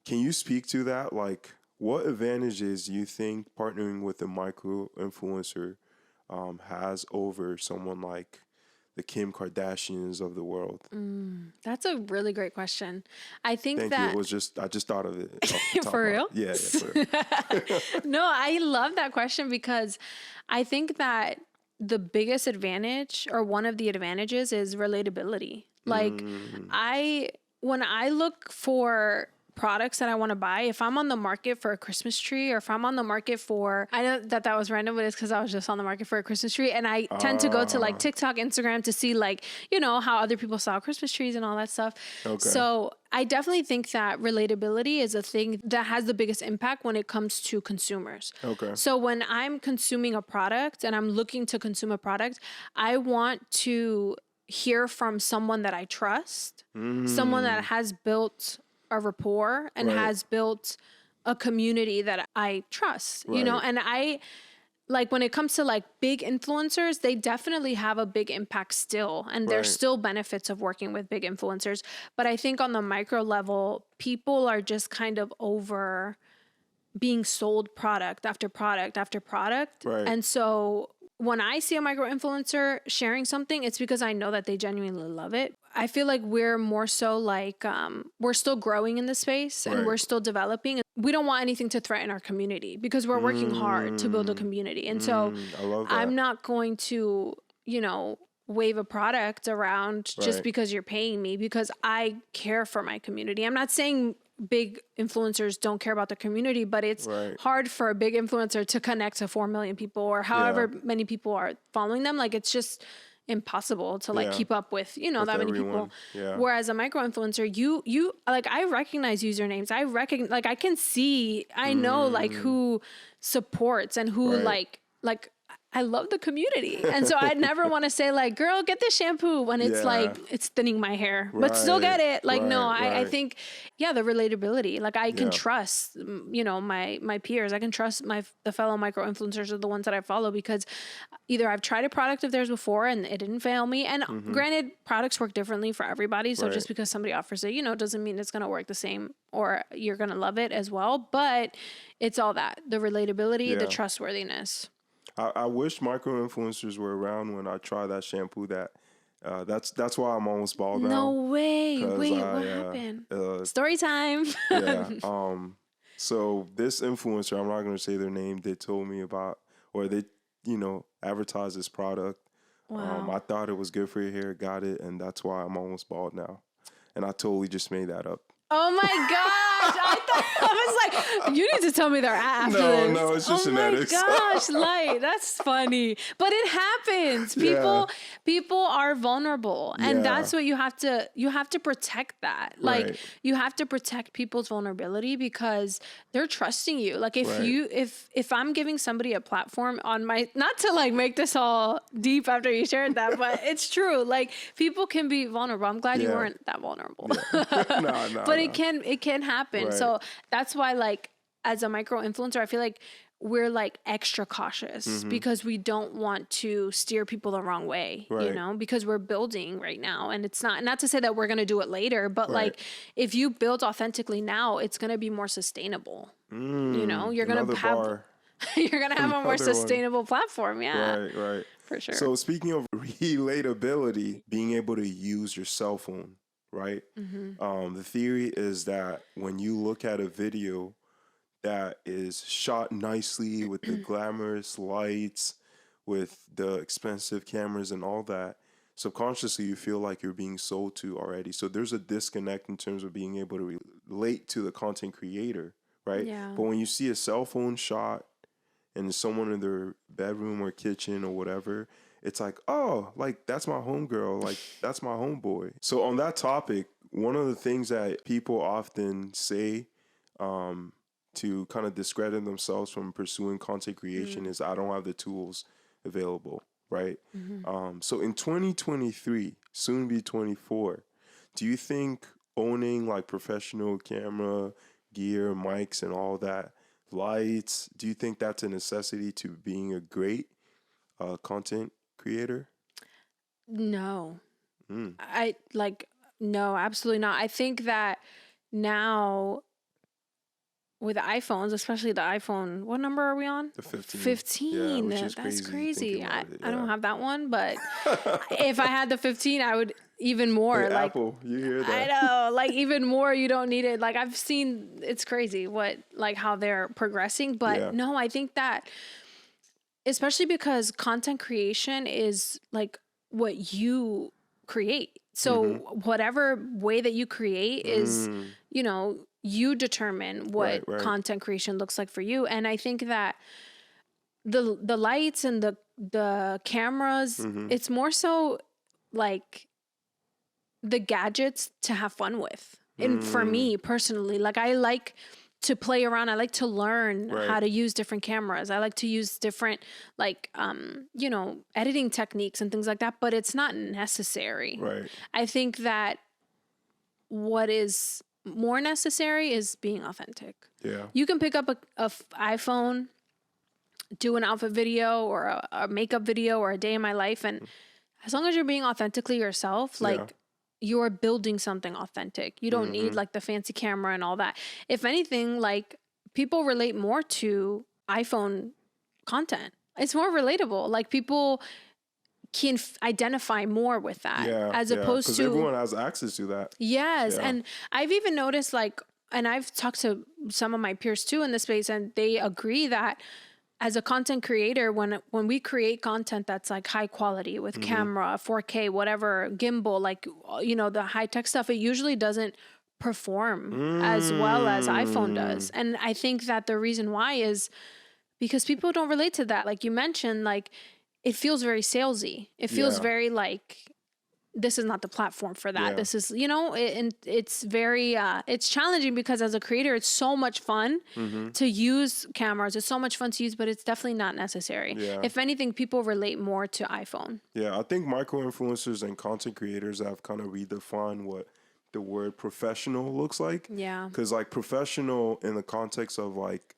can you speak to that? Like, what advantages you think partnering with a micro-influencer has over someone like the Kim Kardashians of the world? That's a really great question. I think Thank you. It was I just thought of it. For real? Yeah, for real. No, I love that question because I think that the biggest advantage or one of the advantages is relatability. Like when I look for products that I want to buy, if I'm on the market for a Christmas tree or if I'm on the market for, I know that was random, but it's because I was just on the market for a Christmas tree. And I tend to go to like TikTok, Instagram to see like, you know, how other people sell Christmas trees and all that stuff. Okay. So I definitely think that relatability is a thing that has the biggest impact when it comes to consumers. Okay. So when I'm consuming a product and I'm looking to consume a product, I want to hear from someone that I trust, someone that has built a rapport and has built a community that I trust, you know, and I like when it comes to like big influencers, they definitely have a big impact still. And there's still benefits of working with big influencers. But I think on the micro level, people are just kind of over being sold product after product after product. And so when I see a micro influencer sharing something, it's because I know that they genuinely love it. I feel like we're more so like, we're still growing in the space and we're still developing. We don't want anything to threaten our community because we're working hard to build a community. And so I'm not going to, you know, wave a product around just because you're paying me, because I care for my community. I'm not saying big influencers don't care about the community, but it's hard for a big influencer to connect to 4 million people or however many people are following them. Like it's just impossible to like keep up with, you know, with that many people. Whereas a micro influencer, you like, I recognize usernames. I can see, I know like who supports and who like I love the community. And so I'd never want to say like, girl, get this shampoo when it's like, it's thinning my hair, but still get it. Like, no, I think, the relatability, like I can trust, you know, my peers. I can trust the fellow micro influencers are the ones that I follow because either I've tried a product of theirs before and it didn't fail me. And granted, products work differently for everybody. So just because somebody offers it, you know, doesn't mean it's going to work the same or you're going to love it as well. But it's all that, the relatability, the trustworthiness. I wish micro influencers were around when I tried that shampoo. That's why I'm almost bald now. No way! Wait, what happened? Story time. So this influencer, I'm not going to say their name. They told me about, or they, you know, advertised this product. Wow. I thought it was good for your hair. Got it, and that's why I'm almost bald now. And I totally just made that up. Oh my gosh! I was like, you need to tell me they're after this. No, it's just genetics. Oh my gosh, Light, that's funny. But it happens. People are vulnerable, and that's what you have to protect that. Like you have to protect people's vulnerability because they're trusting you. Like if I'm giving somebody a platform on my, not to like make this all deep after you shared that, but it's true. Like people can be vulnerable. I'm glad you weren't that vulnerable. No. But it can happen. So that's why, like, as a micro influencer, I feel like we're like extra cautious because we don't want to steer people the wrong way, you know, because we're building right now. And it's not to say that we're going to do it later, but like if you build authentically now, it's going to be more sustainable. You know, you're going to have you're going to have a more sustainable platform. Yeah. Right. For sure. So speaking of relatability, being able to use your cell phone, right? The theory is that when you look at a video that is shot nicely with the glamorous lights, with the expensive cameras and all that, subconsciously you feel like you're being sold to already. So there's a disconnect in terms of being able to relate to the content creator, right? Yeah. But when you see a cell phone shot and someone in their bedroom or kitchen or whatever, it's like, oh, like that's my homegirl, like that's my homeboy. So on that topic, one of the things that people often say to kind of discredit themselves from pursuing content creation is I don't have the tools available, right? So in 2023, soon be 24, do you think owning like professional camera gear, mics and all that, lights, do you think that's a necessity to being a great content creator? No. No, absolutely not. I think that now with iPhones, especially the iPhone, what number are we on? The 15. 15. Yeah, That's crazy. I don't Yeah. have that one, but if I had the 15, I would even more. Hey, like Apple, you hear that? I know, like even more. You don't need it. Like I've seen, it's crazy what like how they're progressing. But no, I think that especially because content creation is like what you create. So whatever way that you create is, you know, you determine what content creation looks like for you. And I think that the lights and the cameras, it's more so like the gadgets to have fun with. And for me personally, like I like to play around. I like to learn how to use different cameras. I like to use different like, you know, editing techniques and things like that, but it's not necessary. Right. I think that what is more necessary is being authentic. Yeah. You can pick up a iPhone, do an outfit video or a makeup video or a day in my life. And as long as you're being authentically yourself, like you're building something authentic. You don't need like the fancy camera and all that. If anything, like people relate more to iPhone content. It's more relatable. Like people can identify more with that as opposed to everyone has access to that. Yes. And I've even noticed like, and I've talked to some of my peers too in the space, and they agree that as a content creator, when we create content that's like high quality with camera, 4K, whatever, gimbal, like, you know, the high tech stuff, it usually doesn't perform as well as iPhone does. And I think that the reason why is because people don't relate to that. Like you mentioned, like it feels very salesy. It feels very like, this is not the platform for that. This is, you know, and it's very, it's challenging because as a creator, it's so much fun to use cameras. It's so much fun to use, but it's definitely not necessary. If anything, people relate more to iPhone. Yeah, I think micro-influencers and content creators have kind of redefined what the word professional looks like. Yeah. Because like professional in the context of like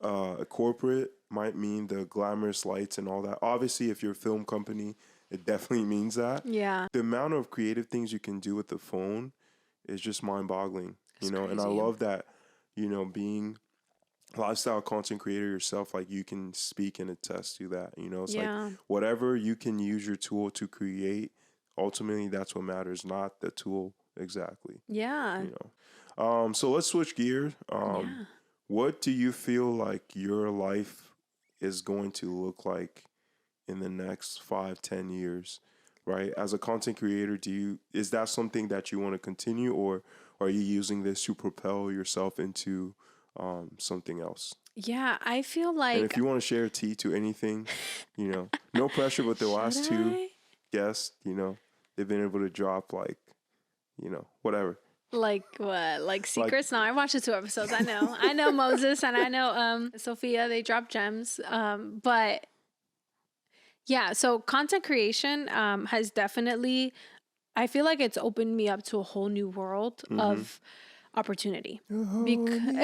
a corporate might mean the glamorous lights and all that. Obviously, if you're a film company, it definitely means that. Yeah. The amount of creative things you can do with the phone is just mind-boggling, you know? Crazy. And I love that, you know, being a lifestyle content creator yourself, like you can speak and attest to that, you know? It's like whatever you can use your tool to create, ultimately that's what matters, not the tool exactly. Yeah. You know? So let's switch gears. What do you feel like your life is going to look like in the next 5-10 years, right? As a content creator, is that something that you want to continue, or are you using this to propel yourself into something else? Yeah, I feel like... And if you want to share tea to anything, you know, no pressure, but the last two guests, you know, they've been able to drop like, you know, whatever. Like what? Like secrets? No, I watched the 2 episodes. I know Moses and I know Sophia, they drop gems. But yeah, so content creation has definitely, I feel like it's opened me up to a whole new world of opportunity. Literally.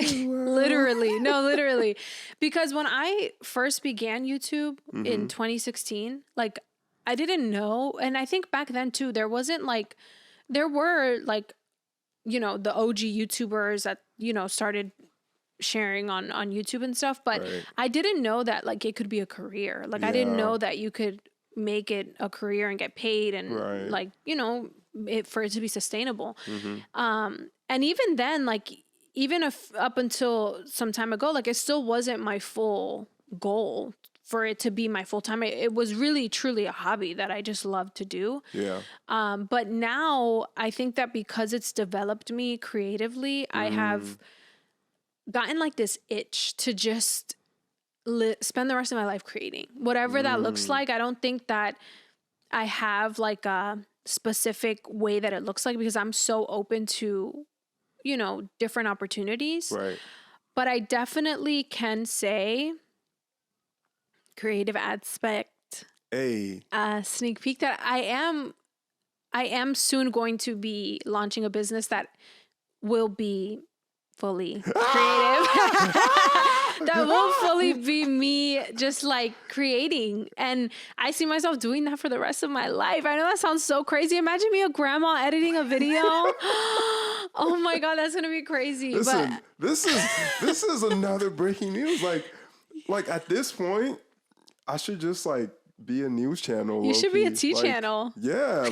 Because when I first began YouTube in 2016, like I didn't know. And I think back then too, there were like, you know, the OG YouTubers that, you know, started sharing on YouTube and stuff. But I didn't know that like it could be a career. Like I didn't know that you could make it a career and get paid and like, you know, for it to be sustainable. And even then, like, even if up until some time ago, like it still wasn't my full goal for it to be my full time. It was really truly a hobby that I just love to do. But now I think that because it's developed me creatively, I have gotten like this itch to just spend the rest of my life creating whatever that looks like. I don't think that I have like a specific way that it looks like because I'm so open to, you know, different opportunities. But I definitely can say creative Adspect, sneak peek that I am soon going to be launching a business that will be fully creative. That will fully be me just like creating. And I see myself doing that for the rest of my life. I know that sounds so crazy. Imagine me a grandma editing a video. Oh my God, that's going to be crazy. Listen, this is another breaking news. Like at this point, I should just like be a news channel. You should be a tea channel. Yeah.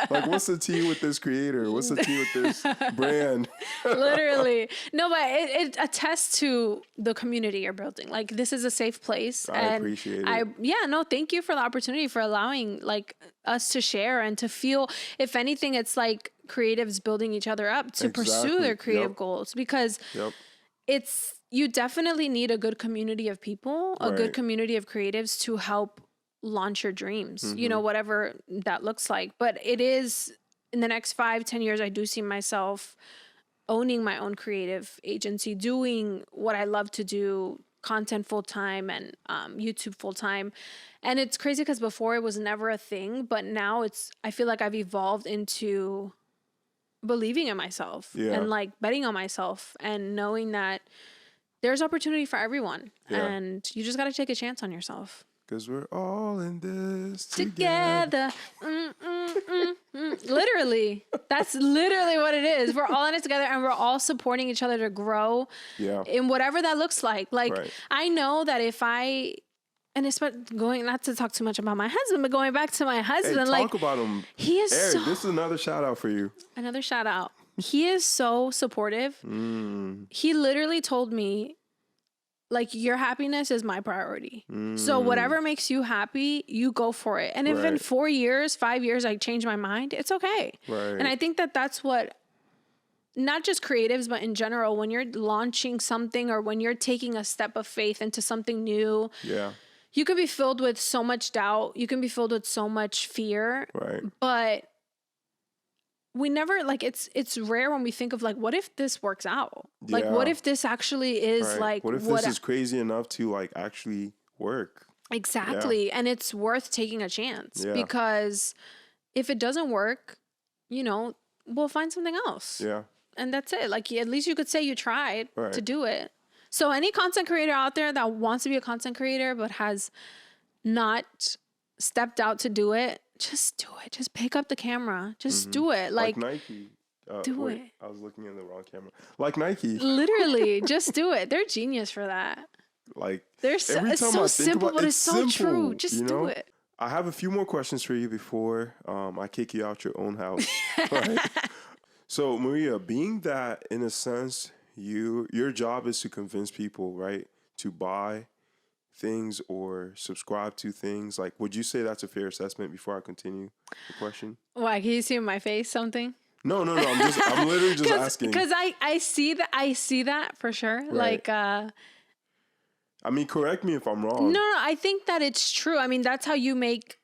Like what's the tea with this creator? What's the tea with this brand? Literally. No, but it attests to the community you're building. Like this is a safe place. I appreciate it. No, thank you for the opportunity for allowing like us to share and to feel, if anything, it's like creatives building each other up to pursue their creative goals because you definitely need a good community of people, a good community of creatives to help launch your dreams, you know, whatever that looks like. But it is in the next 5-10 years, I do see myself owning my own creative agency, doing what I love to do, content full time and YouTube full time. And it's crazy because before it was never a thing, but now I feel like I've evolved into believing in myself and like betting on myself and knowing that there's opportunity for everyone and you just got to take a chance on yourself. Because we're all in this together. Literally. That's literally what it is. We're all in it together and we're all supporting each other to grow in whatever that looks like. Like, I know that if and it's going, not to talk too much about my husband, but going back to my husband, talk about him. He is Eric, this is another shout out for you. Another shout out. He is so supportive. He literally told me, like, your happiness is my priority. So whatever makes you happy, you go for it. And if in 4 years, 5 years, I change my mind, it's okay. And I think that that's what, not just creatives, but in general, when you're launching something or when you're taking a step of faith into something new, you can be filled with so much doubt. You can be filled with so much fear. But we never, like, it's rare when we think of like, what if this works out? Like, what if this actually is like, what if this is crazy enough to like actually work? Exactly. And it's worth taking a chance because if it doesn't work, you know, we'll find something else. And that's it. Like, at least you could say you tried to do it. So any content creator out there that wants to be a content creator, but has not stepped out to do it, just do it. Just pick up the camera. Just do it. Like Nike. Do it. I was looking in the wrong camera. Like Nike. Literally, just do it. They're genius for that. Like, it's so simple, but it's so true. Just do it. I have a few more questions for you before I kick you out your own house. Right? So, Maria, being that in a sense, your job is to convince people, right, to buy things or subscribe to things, like, would you say that's a fair assessment before I continue the question? Why? Can you see in my face something? No. I'm literally just asking. Because I see that for sure. Right. Like, I mean, correct me if I'm wrong. No, I think that it's true. I mean, that's how you make,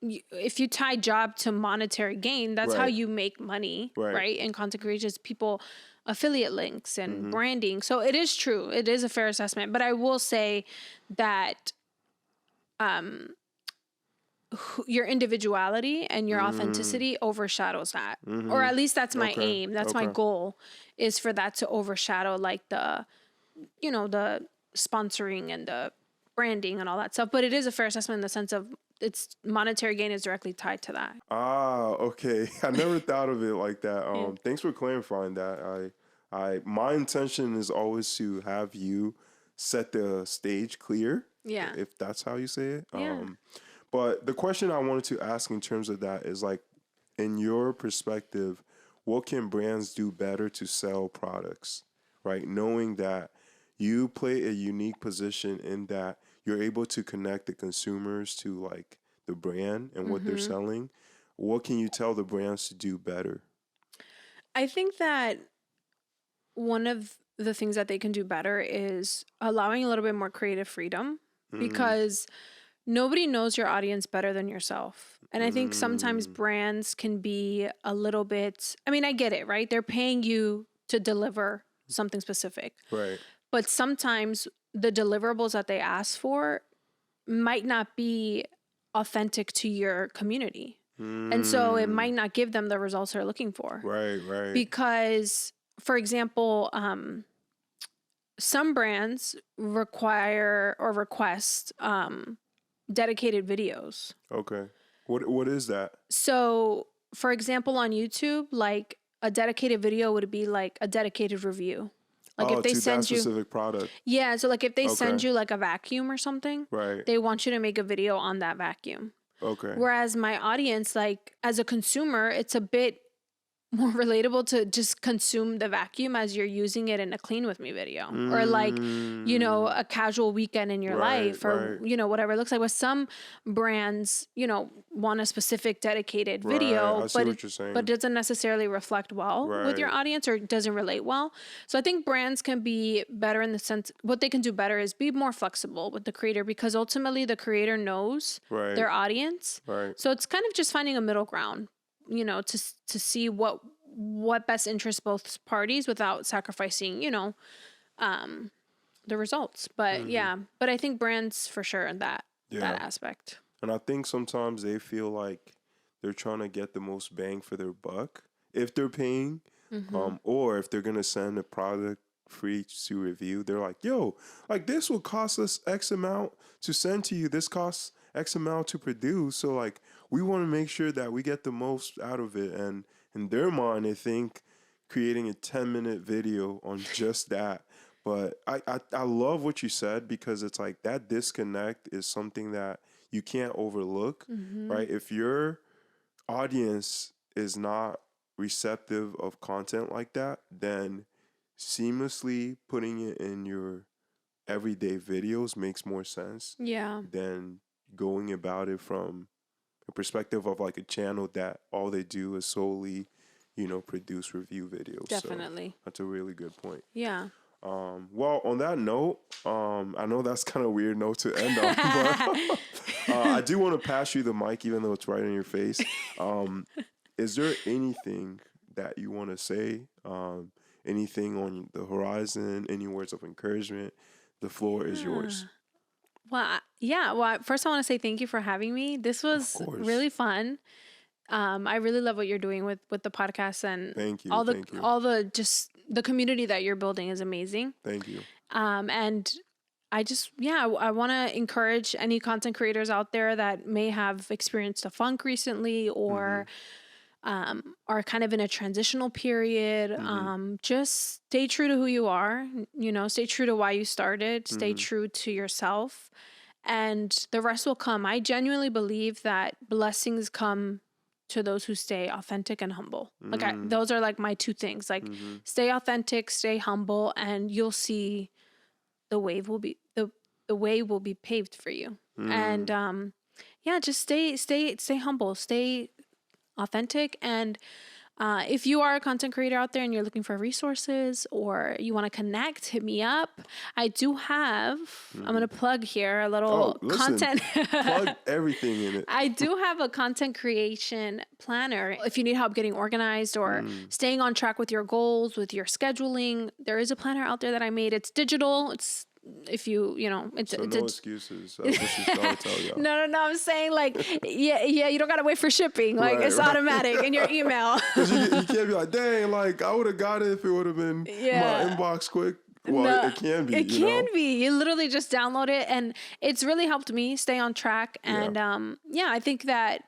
if you tie job to monetary gain, that's how you make money, right? And content creators, people, affiliate links and branding. So it is true. It is a fair assessment. But I will say that your individuality and your authenticity overshadows that. Or at least that's my aim. That's my goal, is for that to overshadow like the, the sponsoring and the branding and all that stuff. But it is a fair assessment in the sense of its monetary gain is directly tied to that. Okay. I never thought of it like that. Thanks for clarifying that. My intention is always to have you set the stage clear. Yeah. If that's how you say it. Yeah. But the question I wanted to ask in terms of that is like, in your perspective, what can brands do better to sell products, right? Knowing that you play a unique position in that you're able to connect the consumers to like the brand and what they're selling. What can you tell the brands to do better? I think that one of the things that they can do better is allowing a little bit more creative freedom, because nobody knows your audience better than yourself. And I think sometimes brands can be a little bit, I mean, I get it, right? They're paying you to deliver something specific. Right. But sometimes the deliverables that they ask for might not be authentic to your community. And so it might not give them the results they're looking for. Right. Because, for example, some brands require or request dedicated videos. Okay. What is that? So, for example, on YouTube, like a dedicated video would be like a dedicated review. Like if they send you specific product. Yeah, so like if they send you like a vacuum or something, right, they want you to make a video on that vacuum. Okay. Whereas my audience, like as a consumer, it's a bit more relatable to just consume the vacuum as you're using it in a clean with me video, or like, a casual weekend in your life, or, whatever it looks like. With some brands, want a specific dedicated video, but doesn't necessarily reflect well with your audience, or doesn't relate well. So I think brands can be better in the sense, what they can do better is be more flexible with the creator, because ultimately the creator knows their audience. Right. So it's kind of just finding a middle ground, to see what best interests both parties without sacrificing, the results. But but I think brands for sure in that aspect. And I think sometimes they feel like they're trying to get the most bang for their buck if they're paying, or if they're going to send a product free to review. They're like, yo, like this will cost us X amount to send to you. This costs X amount to produce. So like, we want to make sure that we get the most out of it. And in their mind, they think creating a 10-minute video on just that. But I love what you said, because it's like that disconnect is something that you can't overlook, right? If your audience is not receptive of content like that, then seamlessly putting it in your everyday videos makes more sense than going about it from a perspective of like a channel that all they do is solely, produce review videos. Definitely. So that's a really good point. Yeah. Well, on that note, I know that's kind of a weird note to end on, but I do want to pass you the mic, even though it's right in your face. Is there anything that you want to say? Anything on the horizon? Any words of encouragement? The floor is yours. Well, first I want to say thank you for having me. This was really fun. I really love what you're doing with the podcast, and thank you. All the just the community that you're building is amazing. Thank you. And I just, I want to encourage any content creators out there that may have experienced a funk recently, or are kind of in a transitional period. Just stay true to who you are, stay true to why you started, stay true to yourself, and the rest will come. I genuinely believe that blessings come to those who stay authentic and humble. Like those are like my two things, like stay authentic, stay humble, and you'll see the way will be paved for you. And just stay humble, stay authentic. And if you are a content creator out there and you're looking for resources, or you want to connect, hit me up. I do have, I'm going to plug here a little content. Plug everything in it. I do have a content creation planner. If you need help getting organized or staying on track with your goals, with your scheduling, there is a planner out there that I made. It's digital. It's if you know, it's no excuses. That's what she's trying to tell y'all. No. I'm saying like, yeah, you don't gotta wait for shipping. Like it's automatic in your email. You can't be like, dang, like I would have got it if it would have been my inbox quick. Well, no, it can be. It can be. You literally just download it, and it's really helped me stay on track. And I think that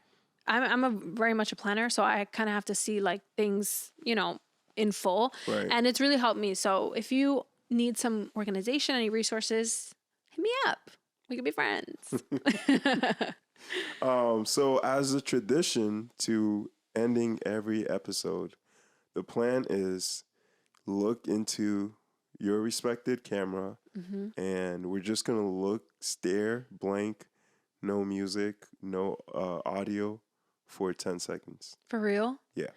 I'm very much a planner, so I kind of have to see like things, you know, in full, and it's really helped me. So if you need some organization, any resources, hit me up. We can be friends. So as a tradition to ending every episode, the plan is look into your respected camera, and we're just gonna stare, blank, no music, no audio for 10 seconds. For real? Yeah.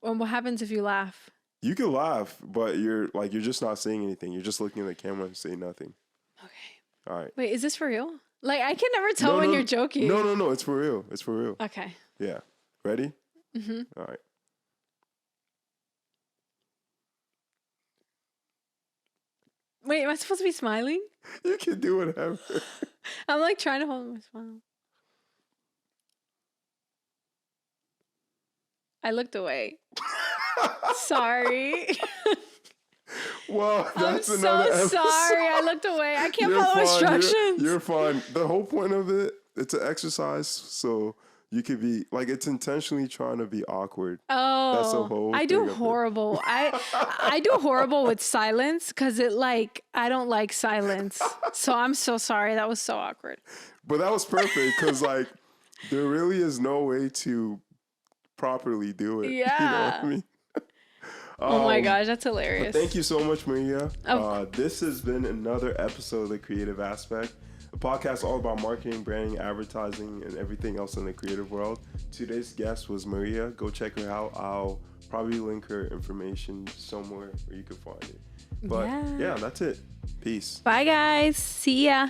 Well, what happens if you laugh? You can laugh, but you're just not saying anything. You're just looking at the camera and saying nothing. Okay. All right. Wait, is this for real? Like, I can never tell when you're joking. No. It's for real. It's for real. Okay. Yeah. Ready? All right. Wait, am I supposed to be smiling? You can do whatever. I'm like trying to hold my smile. I looked away. Sorry. Well, that's I'm another episode. Sorry. I looked away. I can't follow instructions. You're fine. The whole point of it's an exercise, so you could be like, it's intentionally trying to be awkward. Oh, that's the whole I do horrible. I do horrible with silence because I don't like silence. So I'm so sorry. That was so awkward. But that was perfect because like there really is no way to properly do it. Yeah. You know what I mean? Oh my gosh, that's hilarious. Thank you so much, Maria. This has been another episode of The Creative Aspect, a podcast all about marketing, branding, advertising, and everything else in the creative world. Today's guest was Maria. Go check her out. I'll probably link her information somewhere where you can find it. But yeah, that's it. Peace. Bye, guys. See ya.